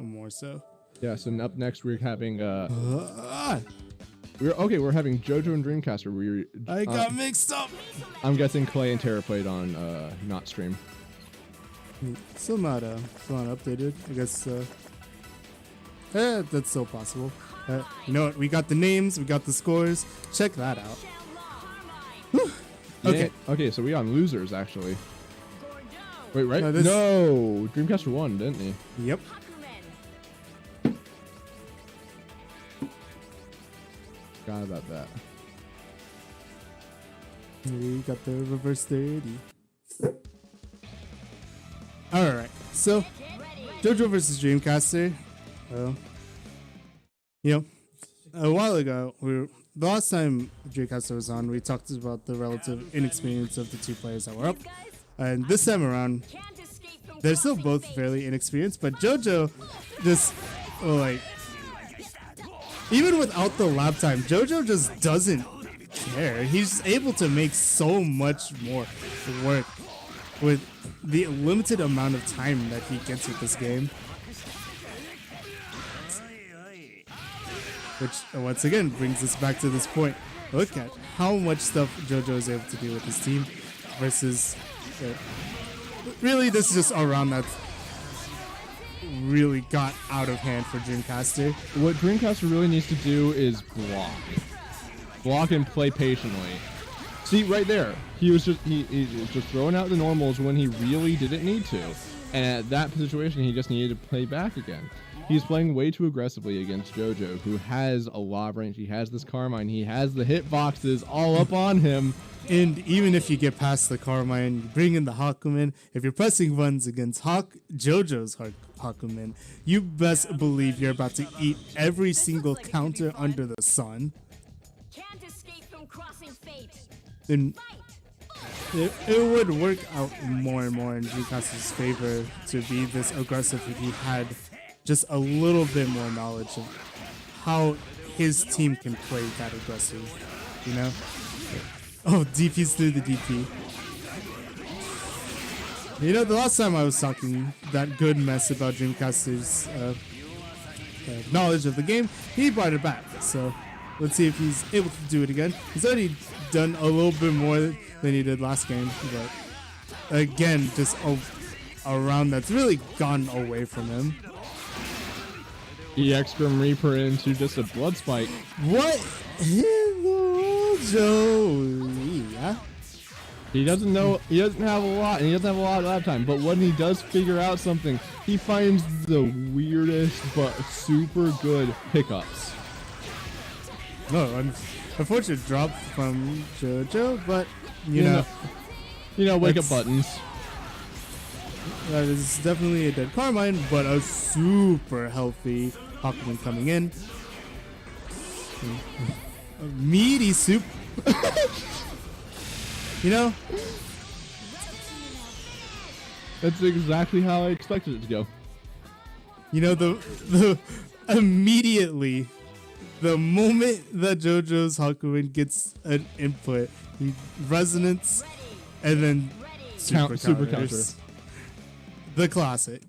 more so. Yeah, so up next we're having we're having Jojo and DreamCaster. I got mixed up. I'm guessing Clay and Tara played on not stream. Still not updated. I guess that's still possible. You know what? We got the names, we got the scores. Check that out. Okay. Yeah, okay, so we on losers actually. Wait, right? No, no, DreamCaster won, didn't he? Yep. Forgot about that. We got the reverse 30. Alright, so Jojo versus DreamCaster. A while ago, the last time DreamCaster was on, we talked about the relative inexperience of the two players that were up. And this time around, they're still both fairly inexperienced, but Jojo just, even without the lap time, Jojo just doesn't care. He's able to make so much more work with the limited amount of time that he gets with this game. Which, once again, brings us back to this point. Look at how much stuff Jojo is able to do with his team versus... really, this is just a round that really got out of hand for DreamCaster. What DreamCaster really needs to do is block. Block and play patiently. See, right there, he was just throwing out the normals when he really didn't need to. And at that situation, he just needed to play back again. He's playing way too aggressively against Jojo, who has a lot of range. He has this Carmine. He has the hitboxes all up on him. And even if you get past the Carmine, you bring in the Hakumen. If you're pressing buttons against Jojo's Hakumen, you best believe you're about to eat every single counter under the sun. Can't escape from crossing fate. Then it would work out more and more in DreamCaster's favor to be this aggressive if he had just a little bit more knowledge of how his team can play that aggressive, you know? Oh, DP's through the DP. You know, the last time I was talking that good mess about DreamCaster's knowledge of the game, he brought it back. So let's see if he's able to do it again. He's already done a little bit more than he did last game, but again, just a round that's really gone away from him. EX Grim Reaper into just a blood spike. What in the world, Joe? Yeah. He doesn't know, he doesn't have a lot, and he doesn't have a lot of lap time, but when he does figure out something, he finds the weirdest but super good pickups. No, unfortunate drop from Jojo, but you know, wake up buttons. That is definitely a dead Carmine, but a super healthy Hakumen coming in. A meaty soup. You know? That's exactly how I expected it to go. You know, the immediately, the moment that Jojo's Hakumen gets an input, he resonance and then super counter. The classic.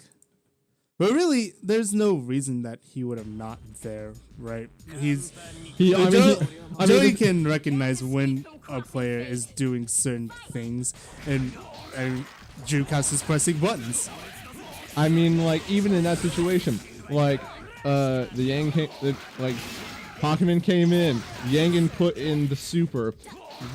But really, there's no reason that he would have not there, right? Joey can recognize when a player is doing certain things, and DreamCaster is pressing buttons. I mean, like, even in that situation, like, Hakumen came in, Yangan put in the super,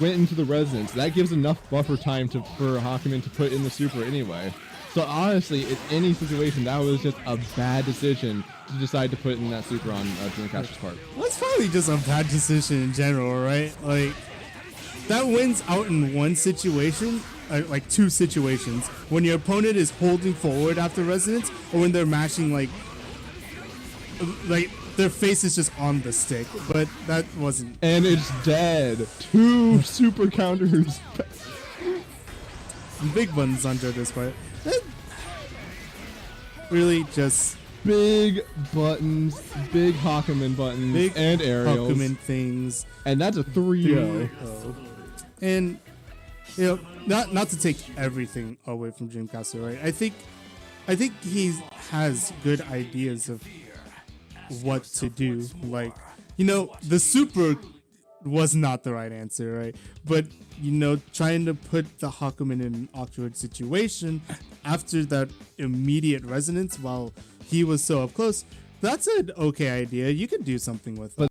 went into the resonance. That gives enough buffer time for Hakumen to put in the super anyway. So honestly, in any situation, that was just a bad decision to decide to put in that super on DreamCaster's part. Well, it's probably just a bad decision in general, right? Like, that wins out in one situation, like two situations. When your opponent is holding forward after resonance, or when they're mashing like their face is just on the stick. But that wasn't. And it's dead. 2 super counters. Big buttons on Jojo's part. Really just big buttons, big Hakumen buttons, big and aerials. Hakumen things. And that's a 3-0. And, you know, not to take everything away from DreamCaster, right? I think he has good ideas of what to do. Like, you know, the super was not the right answer, right? But, you know, trying to put the Hakumen in an awkward situation after that immediate resonance while he was so up close, that's an okay idea. You could do something with it.